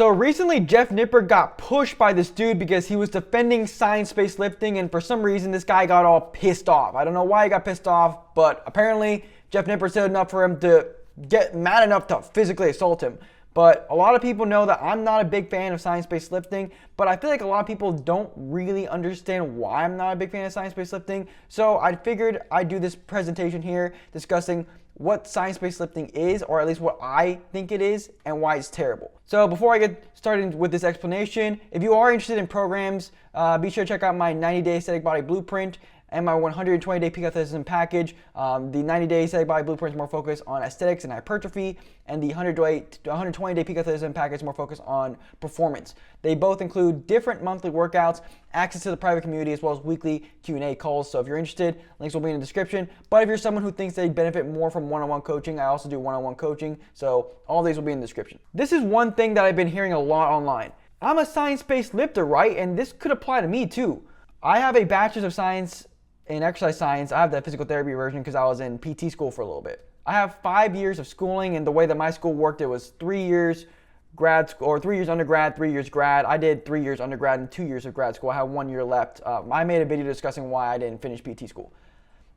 So recently, Jeff Nippert got pushed by this dude because he was defending science-based lifting, and for some reason, this guy got all pissed off. I don't know why he got pissed off, but apparently, Jeff Nippert said enough for him to get mad enough to physically assault him. But a lot of people know that I'm not a big fan of science-based lifting, but I feel like a lot of people don't really understand why I'm not a big fan of science-based lifting. So I figured I'd do this presentation here discussing what science-based lifting is, or at least what I think it is, and why it's terrible. So before I get started with this explanation, if you are interested in programs, be sure to check out my 90-day aesthetic body blueprint and my 120-day peak athleticism package. The 90-day aesthetic body blueprint is more focused on aesthetics and hypertrophy, and the 120-day peak athleticism package is more focused on performance. They both include different monthly workouts, access to the private community, as well as weekly Q&A calls. So if you're interested, links will be in the description. But if you're someone who thinks they benefit more from one-on-one coaching, I also do one-on-one coaching. So all these will be in the description. This is one thing that I've been hearing a lot online. I'm a science-based lifter, right? And this could apply to me too. I have a bachelor's of science in exercise science. I have the physical therapy version because I was in PT school for a little bit. I have 5 years of schooling, and the way that my school worked, it was 3 years grad school, or 3 years undergrad, 3 years grad. I did 3 years undergrad and 2 years of grad school. I have 1 year left. I made a video discussing why I didn't finish PT school.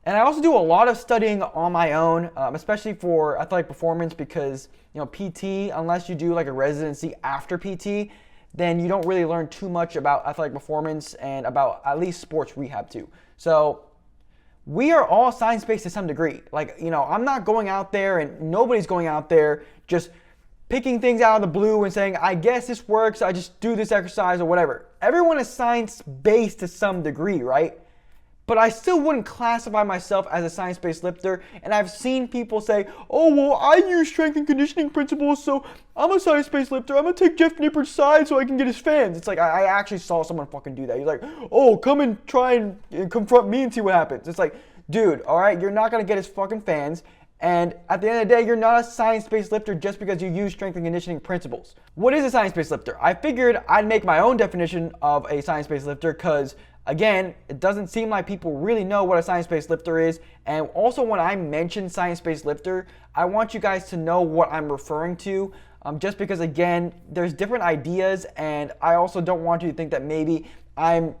And I also do a lot of studying on my own, especially for athletic performance, because PT, unless you do like a residency after PT, then you don't really learn too much about athletic performance and about at least sports rehab too. So we are all science-based to some degree. Like, I'm not going out there, and nobody's going out there just picking things out of the blue and saying, I guess this works, I just do this exercise or whatever. Everyone is science-based to some degree, right? But I still wouldn't classify myself as a science-based lifter, and I've seen people say, oh, well, I use strength and conditioning principles, so I'm a science-based lifter. I'm going to take Jeff Nippert's side so I can get his fans. It's like, I actually saw someone fucking do that. He's like, oh, come and try and confront me and see what happens. It's like, dude, all right, you're not going to get his fucking fans, and at the end of the day, you're not a science-based lifter just because you use strength and conditioning principles. What is a science-based lifter? I figured I'd make my own definition of a science-based lifter because, again, it doesn't seem like people really know what a science-based lifter is. And also, when I mention science-based lifter, I want you guys to know what I'm referring to. Just because, again, there's different ideas, and I also don't want you to think that maybe I'm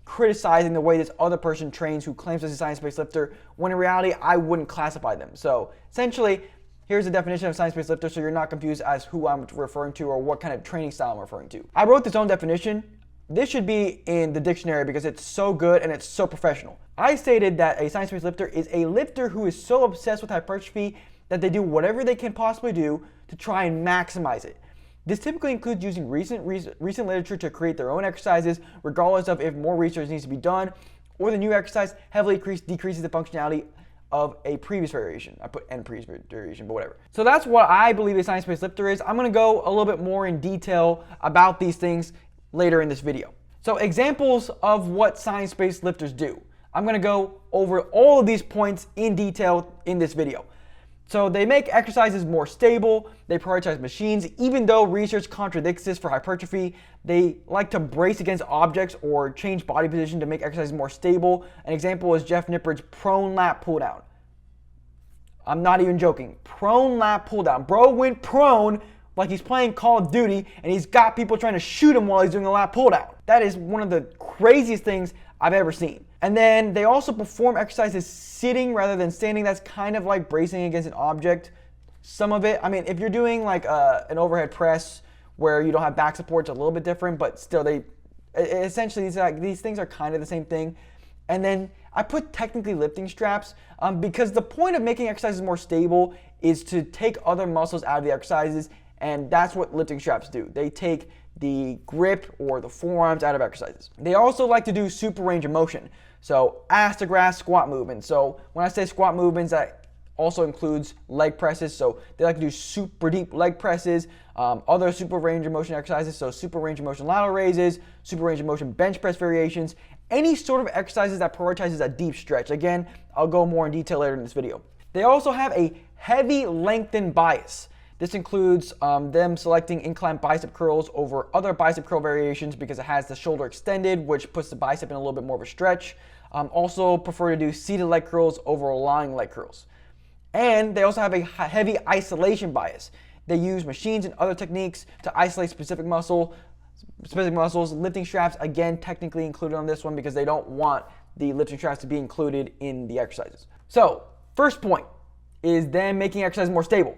criticizing the way this other person trains who claims as a science-based lifter, when in reality, I wouldn't classify them. So essentially, here's the definition of science-based lifter so you're not confused as who I'm referring to or what kind of training style I'm referring to. I wrote this own definition. This should be in the dictionary because it's so good and it's so professional. I stated that a science-based lifter is a lifter who is so obsessed with hypertrophy that they do whatever they can possibly do to try and maximize it. This typically includes using recent literature to create their own exercises, regardless of if more research needs to be done, or the new exercise heavily decreases the functionality of a previous variation. I put N previous variation, but whatever. So that's what I believe a science-based lifter is. I'm going to go a little bit more in detail about these things later in this video. So examples of what science-based lifters do. I'm going to go over all of these points in detail in this video. So they make exercises more stable, they prioritize machines, even though research contradicts this for hypertrophy. They like to brace against objects or change body position to make exercises more stable. An example is Jeff Nippert's prone lat pull down. I'm not even joking. Prone lat pull down. Bro went prone like he's playing Call of Duty, and he's got people trying to shoot him while he's doing a lat pull down. That is one of the craziest things I've ever seen. And then they also perform exercises sitting rather than standing. That's kind of like bracing against an object. Some of it, I mean, if you're doing like an overhead press where you don't have back support, it's a little bit different, but still essentially these things are kind of the same thing. And then I put technically lifting straps because the point of making exercises more stable is to take other muscles out of the exercises, and that's what lifting straps do. They take the grip or the forearms out of exercises. They also like to do super range of motion. So ass to grass squat movements. So when I say squat movements, that also includes leg presses. So they like to do super deep leg presses, other super range of motion exercises. So super range of motion lateral raises, super range of motion bench press variations, any sort of exercises that prioritizes a deep stretch. Again, I'll go more in detail later in this video. They also have a heavy lengthen bias. This includes them selecting incline bicep curls over other bicep curl variations because it has the shoulder extended, which puts the bicep in a little bit more of a stretch. Also prefer to do seated leg curls over lying leg curls. And they also have a heavy isolation bias. They use machines and other techniques to isolate specific muscles. Lifting straps, again, technically included on this one because they don't want the lifting straps to be included in the exercises. So, first point is them making exercise more stable.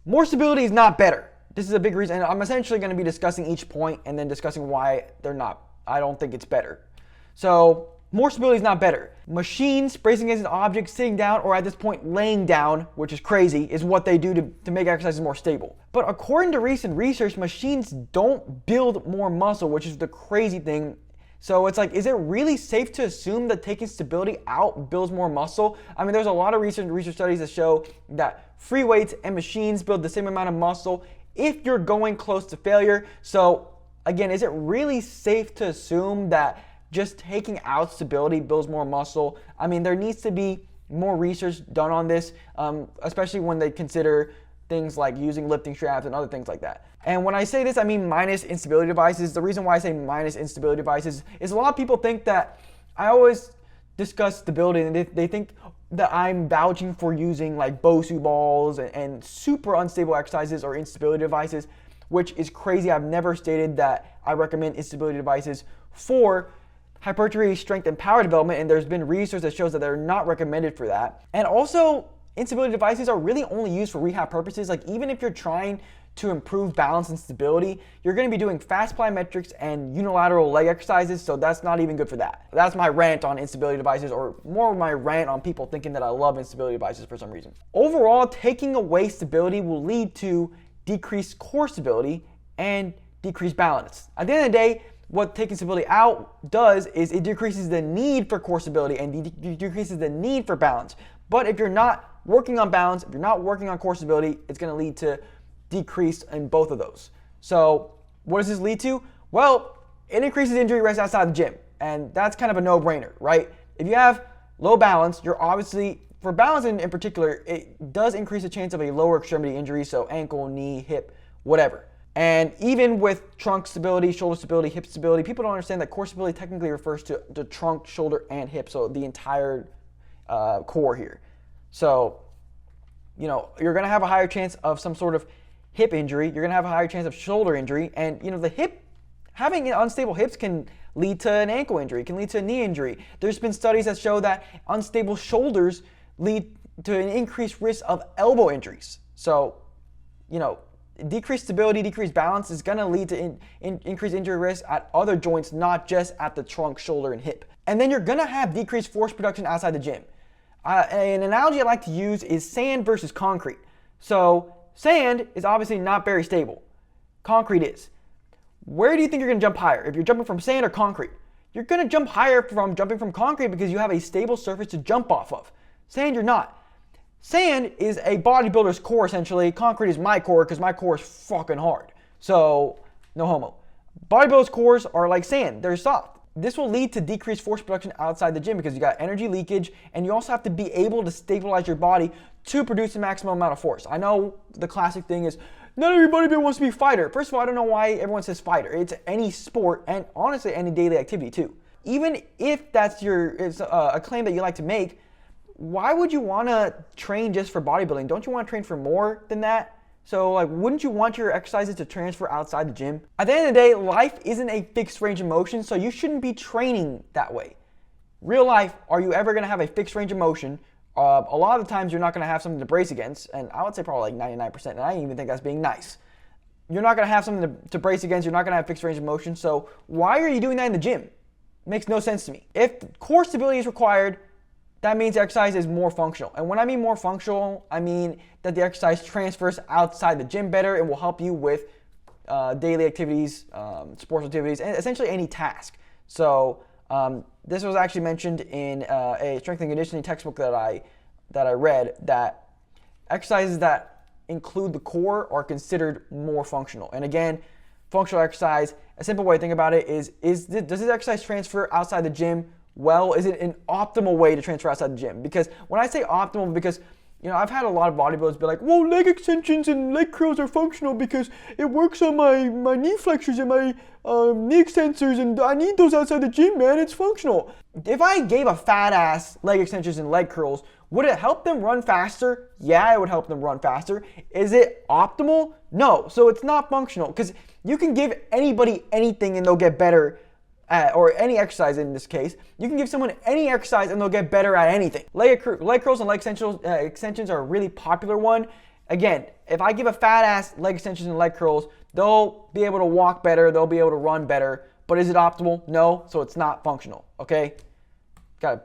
More stability is not better. This is a big reason, and I'm essentially going to be discussing each point and then discussing why they're not. I don't think it's better. So, more stability is not better. Machines bracing against an object, sitting down, or at this point laying down, which is crazy, is what they do to make exercises more stable. But according to recent research, machines don't build more muscle, which is the crazy thing. So it's like, is it really safe to assume that taking stability out builds more muscle? I mean, there's a lot of research studies that show that free weights and machines build the same amount of muscle if you're going close to failure. So again, is it really safe to assume that just taking out stability builds more muscle? I mean, there needs to be more research done on this, especially when they consider things like using lifting straps and other things like that. And when I say this, I mean minus instability devices. The reason why I say minus instability devices is a lot of people think that I always discuss stability and they think that I'm vouching for using like BOSU balls and super unstable exercises or instability devices, which is crazy. I've never stated that I recommend instability devices for hypertrophy, strength, and power development, and there's been research that shows that they're not recommended for that. And also, instability devices are really only used for rehab purposes. Like, even if you're trying to improve balance and stability, you're going to be doing fast plyometrics and unilateral leg exercises, so that's not even good for that. That's my rant on instability devices, or more of my rant on people thinking that I love instability devices for some reason. Overall, taking away stability will lead to decreased core stability and decreased balance. At the end of the day, what taking stability out does is it decreases the need for core stability and decreases the need for balance. But if you're not working on balance, if you're not working on core stability, it's going to lead to decrease in both of those. So what does this lead to? Well, it increases injury risk outside the gym. And that's kind of a no-brainer, right? If you have low balance, you're obviously, for balance in particular, it does increase the chance of a lower extremity injury, so ankle, knee, hip, whatever. And even with trunk stability, shoulder stability, hip stability, people don't understand that core stability technically refers to the trunk, shoulder, and hip, so the entire core here. So, you know, you're going to have a higher chance of some sort of hip injury. You're going to have a higher chance of shoulder injury. And, you know, the hip, having unstable hips can lead to an ankle injury, can lead to a knee injury. There's been studies that show that unstable shoulders lead to an increased risk of elbow injuries. So, you know, decreased stability, decreased balance is going to lead to increased injury risk at other joints, not just at the trunk, shoulder, and hip. And then you're going to have decreased force production outside the gym. An analogy I like to use is sand versus concrete. So sand is obviously not very stable. Concrete is. Where do you think you're going to jump higher? If you're jumping from sand or concrete? You're going to jump higher from jumping from concrete because you have a stable surface to jump off of. Sand, you're not. Sand is a bodybuilder's core, essentially. Concrete is my core because my core is fucking hard. So, no homo. Bodybuilders' cores are like sand. They're soft. This will lead to decreased force production outside the gym because you got energy leakage, and you also have to be able to stabilize your body to produce the maximum amount of force. I know the classic thing is, not every bodybuilder wants to be a fighter. First of all, I don't know why everyone says fighter. It's any sport, and honestly, any daily activity too. Even if that's a claim that you like to make, why would you want to train just for bodybuilding? Don't you want to train for more than that? So, like, wouldn't you want your exercises to transfer outside the gym? At the end of the day, life isn't a fixed range of motion, so you shouldn't be training that way. Real life, are you ever going to have a fixed range of motion? A lot of the times you're not going to have something to brace against, and I would say probably like 99%, and I even think that's being nice. You're not going to have something to brace against, you're not going to have fixed range of motion, so why are you doing that in the gym? It makes no sense to me. If core stability is required, that means exercise is more functional. And when I mean more functional, I mean that the exercise transfers outside the gym better and will help you with daily activities, sports activities, and essentially any task. So this was actually mentioned in a strength and conditioning textbook that I read, that exercises that include the core are considered more functional. And again, functional exercise, a simple way to think about it is does this exercise transfer outside the gym? Well, is it an optimal way to transfer outside the gym? Because when I say optimal, because, you know, I've had a lot of bodybuilders be like, whoa, leg extensions and leg curls are functional because it works on my knee flexors and my knee extensors, and I need those outside the gym, man. It's functional. If I gave a fat ass leg extensions and leg curls, Would it help them run faster? Yeah, it would help them run faster. Is it optimal? No. So it's not functional, because you can give anybody anything and they'll get better at, or any exercise in this case. You can give someone any exercise and they'll get better at anything. Leg curls and leg extensions are a really popular one. Again, if I give a fat ass leg extensions and leg curls, they'll be able to walk better, they'll be able to run better. But is it optimal? No, so it's not functional, okay? Gotta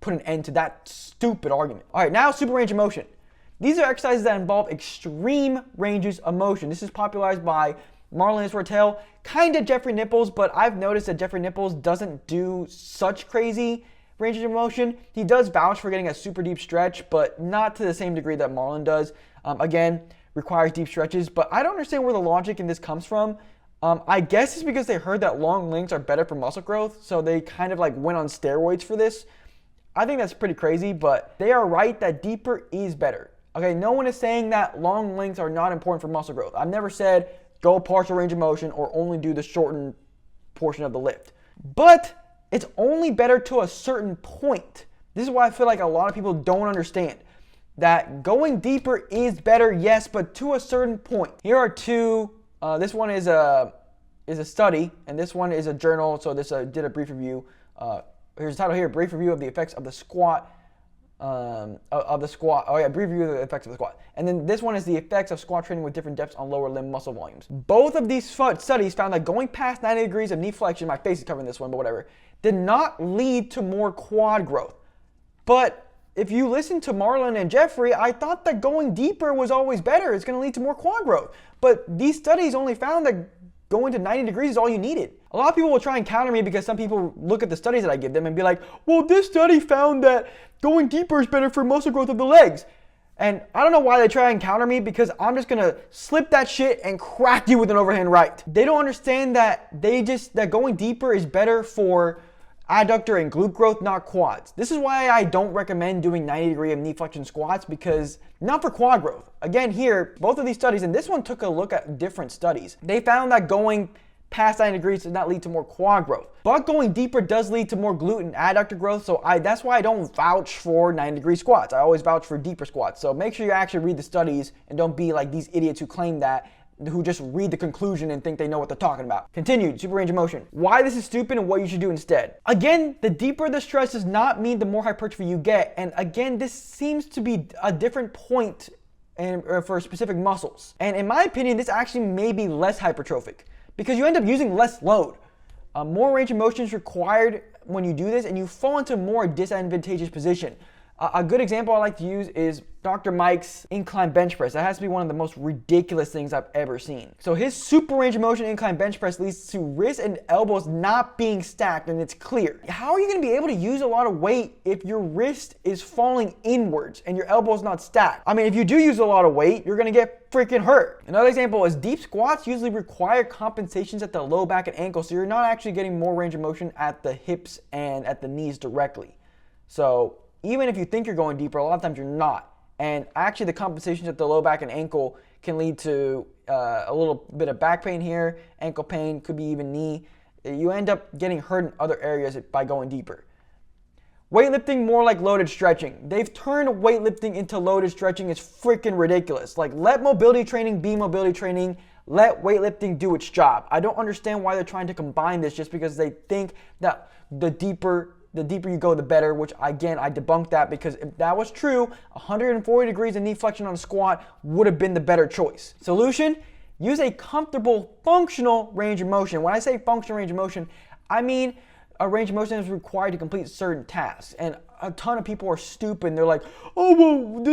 put an end to that stupid argument. All right, now super range of motion. These are exercises that involve extreme ranges of motion. This is popularized by Marlon Iswartel, kind of Jeffrey Nipples, but I've noticed that Jeffrey Nipples doesn't do such crazy ranges of motion. He does vouch for getting a super deep stretch, but not to the same degree that Marlon does. Again, requires deep stretches, but I don't understand where the logic in this comes from. I guess it's because they heard that long links are better for muscle growth, so they kind of like went on steroids for this. I think that's pretty crazy, but they are right that deeper is better. Okay, no one is saying that long links are not important for muscle growth. I've never said go partial range of motion or only do the shortened portion of the lift. But it's only better to a certain point. This is why I feel like a lot of people don't understand. That going deeper is better, yes, but to a certain point. Here are two. This one is a study, and this one is a journal. So this did a brief review. Here's the title here: brief review of the effects of the squat. Brief review of the effects of the squat. And then this one is the effects of squat training with different depths on lower limb muscle volumes. Both of these studies found that going past 90 degrees of knee flexion, my face is covering this one, but whatever, did not lead to more quad growth. But if you listen to Marlon and Jeffrey, I thought that going deeper was always better. It's going to lead to more quad growth. But these studies only found that going to 90 degrees is all you needed. A lot of people will try and counter me because some people look at the studies that I give them and be like, well, this study found that going deeper is better for muscle growth of the legs. And I don't know why they try and counter me, because I'm just going to slip that shit and crack you with an overhand right. They don't understand that that going deeper is better for adductor and glute growth, not quads. This is why I don't recommend doing 90-degree of knee flexion squats, because not for quad growth. Again, here, both of these studies, and this one took a look at different studies, they found that going past 90 degrees does not lead to more quad growth. But going deeper does lead to more glute and adductor growth, so that's why I don't vouch for 90-degree squats. I always vouch for deeper squats. So make sure you actually read the studies and don't be like these idiots who claim that, who just read the conclusion and think they know what they're talking about. Continued, super range of motion. Why this is stupid and what you should do instead. Again, the deeper the stretch does not mean the more hypertrophy you get. And again, this seems to be a different point for specific muscles. And in my opinion, this actually may be less hypertrophic, because you end up using less load. More range of motion is required when you do this, and you fall into a more disadvantageous position. A good example I like to use is Dr. Mike's incline bench press. That has to be one of the most ridiculous things I've ever seen. So his super range of motion incline bench press leads to wrists and elbows not being stacked, and it's clear. How are you going to be able to use a lot of weight if your wrist is falling inwards and your elbow is not stacked? I mean, if you do use a lot of weight, you're going to get freaking hurt. Another example is deep squats usually require compensations at the low back and ankle, so you're not actually getting more range of motion at the hips and at the knees directly. So even if you think you're going deeper, a lot of times you're not. And actually the compensations at the low back and ankle can lead to a little bit of back pain here, ankle pain, could be even knee. You end up getting hurt in other areas by going deeper. Weightlifting more like loaded stretching. They've turned weightlifting into loaded stretching. It's freaking ridiculous. Like, let mobility training be mobility training. Let weightlifting do its job. I don't understand why they're trying to combine this just because they think that the deeper you go, the better, which again, I debunked that, because if that was true, 140 degrees of knee flexion on a squat would have been the better choice. Solution: use a comfortable functional range of motion. When I say functional range of motion, I mean a range of motion is required to complete certain tasks. And a ton of people are stupid, and they're like, oh, well,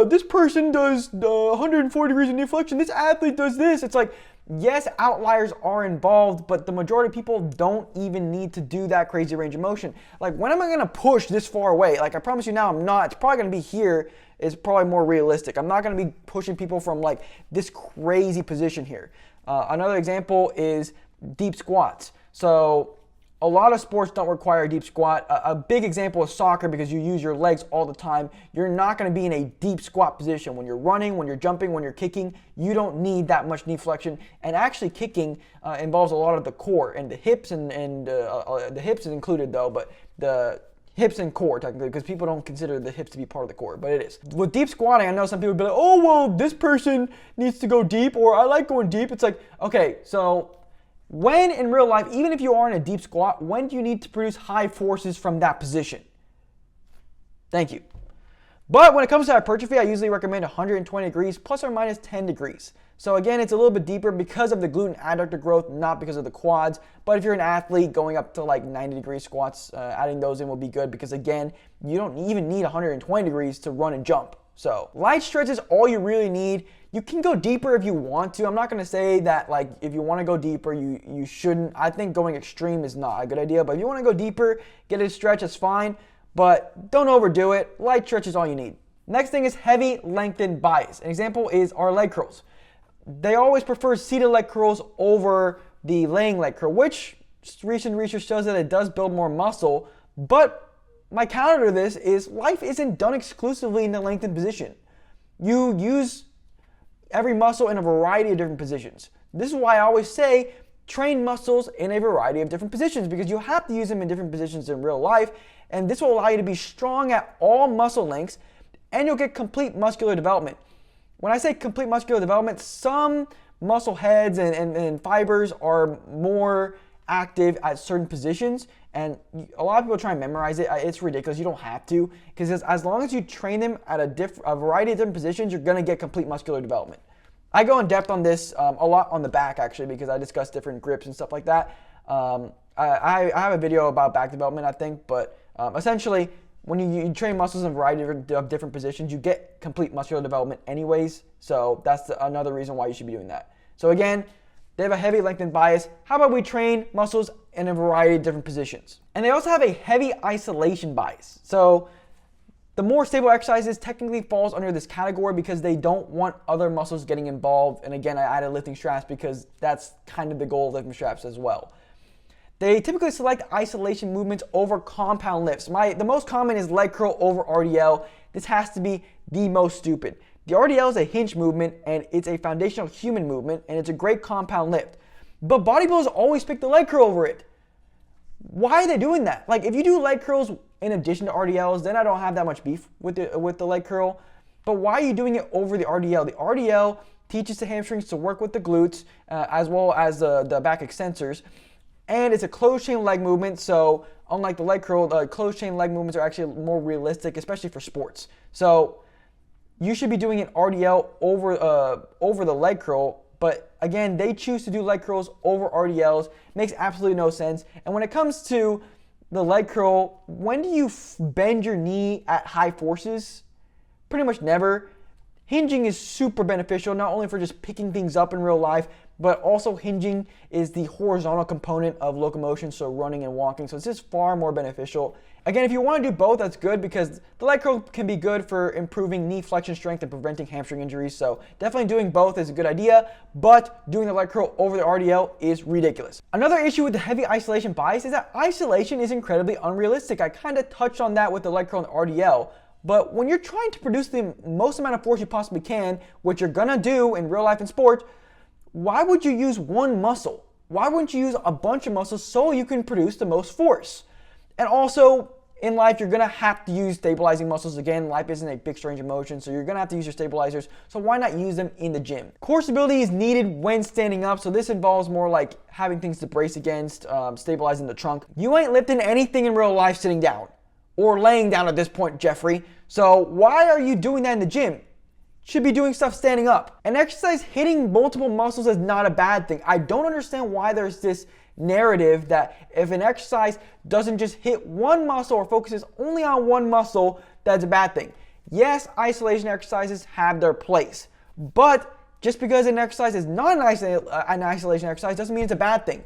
this person does 140 degrees of knee flexion, this athlete does this. It's like, yes, outliers are involved, but the majority of people don't even need to do that crazy range of motion. Like, when am I going to push this far away? Like, I promise you now, I'm not. It's probably going to be here. It's probably more realistic. I'm not going to be pushing people from like this crazy position here. Another example is deep squats. So a lot of sports don't require a deep squat. A big example is soccer, because you use your legs all the time. You're not going to be in a deep squat position. When you're running, when you're jumping, when you're kicking, you don't need that much knee flexion. And actually kicking involves a lot of the core and the hips, and the hips is included though, but the hips and core technically, because people don't consider the hips to be part of the core, but it is. With deep squatting, I know some people be like, oh, well, this person needs to go deep, or I like going deep. It's like, okay, so when in real life, even if you are in a deep squat, when do you need to produce high forces from that position? Thank you. But when it comes to hypertrophy, I usually recommend 120 degrees plus or minus 10 degrees. So again, it's a little bit deeper because of the glute and adductor growth, not because of the quads. But if you're an athlete, going up to like 90-degree squats, adding those in will be good because again, you don't even need 120 degrees to run and jump. So light stretch is all you really need. You can go deeper if you want to. I'm not going to say that like if you want to go deeper, you shouldn't. I think going extreme is not a good idea. But if you want to go deeper, get a stretch, that's fine. But don't overdo it. Light stretch is all you need. Next thing is heavy lengthened bias. An example is our leg curls. They always prefer seated leg curls over the laying leg curl, which recent research shows that it does build more muscle. But my counter to this is life isn't done exclusively in the lengthened position. You use every muscle in a variety of different positions. This is why I always say train muscles in a variety of different positions, because you have to use them in different positions in real life, and this will allow you to be strong at all muscle lengths, and you'll get complete muscular development. When I say complete muscular development, some muscle heads and fibers are more active at certain positions, and a lot of people try and memorize it. It's ridiculous. You don't have to, because as long as you train them at a variety of different positions, you're going to get complete muscular development. I go in depth on this a lot on the back, actually, because I discuss different grips and stuff like that. I have a video about back development, I think, but essentially, when you train muscles in a variety of different positions, you get complete muscular development anyways. So that's another reason why you should be doing that. So again, they have a heavy lengthened bias. How about we train muscles in a variety of different positions? And they also have a heavy isolation bias. So the more stable exercises technically falls under this category because they don't want other muscles getting involved. And again, I added lifting straps because that's kind of the goal of lifting straps as well. They typically select isolation movements over compound lifts. The most common is leg curl over RDL. This has to be the most stupid. The RDL is a hinge movement, and it's a foundational human movement, and it's a great compound lift. But bodybuilders always pick the leg curl over it. Why are they doing that? Like, if you do leg curls in addition to RDLs, then I don't have that much beef with the leg curl. But why are you doing it over the RDL? The RDL teaches the hamstrings to work with the glutes as well as the back extensors. And it's a closed chain leg movement, so unlike the leg curl, the closed chain leg movements are actually more realistic, especially for sports. So you should be doing an RDL over the leg curl, but again, they choose to do leg curls over RDLs. Makes absolutely no sense. And when it comes to the leg curl, when do you bend your knee at high forces? Pretty much never. Hinging is super beneficial, not only for just picking things up in real life, but also hinging is the horizontal component of locomotion, so running and walking. So it's just far more beneficial. Again, if you want to do both, that's good because the leg curl can be good for improving knee flexion strength and preventing hamstring injuries. So definitely doing both is a good idea, but doing the leg curl over the RDL is ridiculous. Another issue with the heavy isolation bias is that isolation is incredibly unrealistic. I kind of touched on that with the leg curl and RDL. But when you're trying to produce the most amount of force you possibly can, which you're gonna do in real life and sports, why would you use one muscle? Why wouldn't you use a bunch of muscles so you can produce the most force? And also, in life, you're gonna have to use stabilizing muscles. Again, life isn't a fixed range of motion, so you're gonna have to use your stabilizers. So why not use them in the gym? Core stability is needed when standing up, so this involves more like having things to brace against, stabilizing the trunk. You ain't lifting anything in real life sitting down or laying down at this point, Jeffrey. So why are you doing that in the gym? Should be doing stuff standing up. An exercise hitting multiple muscles is not a bad thing. I don't understand why there's this narrative that if an exercise doesn't just hit one muscle or focuses only on one muscle, that's a bad thing. Yes, isolation exercises have their place, but just because an exercise is not an isolation exercise doesn't mean it's a bad thing.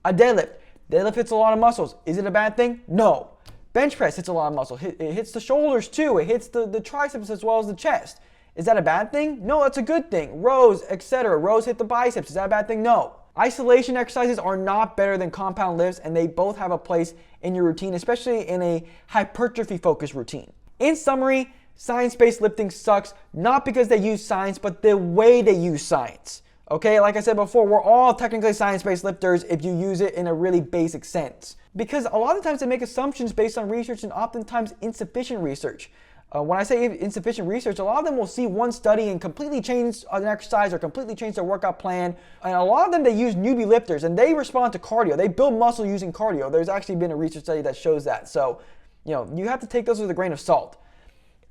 A deadlift hits a lot of muscles. Is it a bad thing? No. Bench press hits a lot of muscle. It hits the shoulders too. It hits the triceps as well as the chest. Is that a bad thing? No, that's a good thing. Rows, etc. Rows hit the biceps. Is that a bad thing? No. Isolation exercises are not better than compound lifts, and they both have a place in your routine, especially in a hypertrophy-focused routine. In summary, science-based lifting sucks, not because they use science, but the way they use science. Okay, like I said before, we're all technically science-based lifters if you use it in a really basic sense. Because a lot of times they make assumptions based on research and oftentimes insufficient research. When I say insufficient research, a lot of them will see one study and completely change an exercise or completely change their workout plan. And a lot of them, they use newbie lifters and they respond to cardio. They build muscle using cardio. There's actually been a research study that shows that. So, you have to take those with a grain of salt.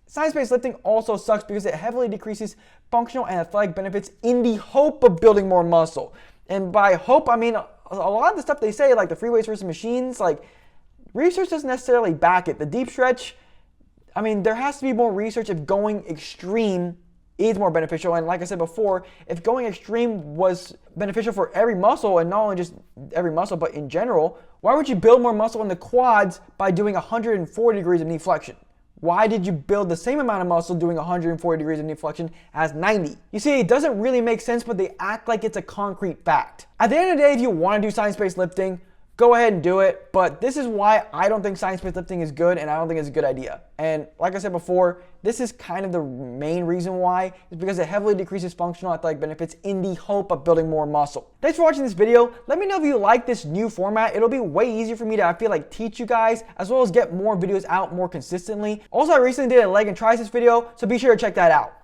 Science-based lifting also sucks because it heavily decreases functional and athletic benefits in the hope of building more muscle. And by hope, I mean a lot of the stuff they say, like the free weights versus machines, like research doesn't necessarily back it. The deep stretch, I mean, there has to be more research if going extreme is more beneficial. And like I said before, if going extreme was beneficial for every muscle, and not only just every muscle, but in general, why would you build more muscle in the quads by doing 140 degrees of knee flexion? Why did you build the same amount of muscle doing 140 degrees of knee flexion as 90? You see, it doesn't really make sense, but they act like it's a concrete fact. At the end of the day, if you want to do science-based lifting, go ahead and do it, but this is why I don't think science-based lifting is good, and I don't think it's a good idea. And like I said before, this is kind of the main reason why, is because it heavily decreases functional athletic benefits in the hope of building more muscle. Thanks for watching this video. Let me know if you like this new format. It'll be way easier for me to, I feel like, teach you guys, as well as get more videos out more consistently. Also, I recently did a leg and triceps video, so be sure to check that out.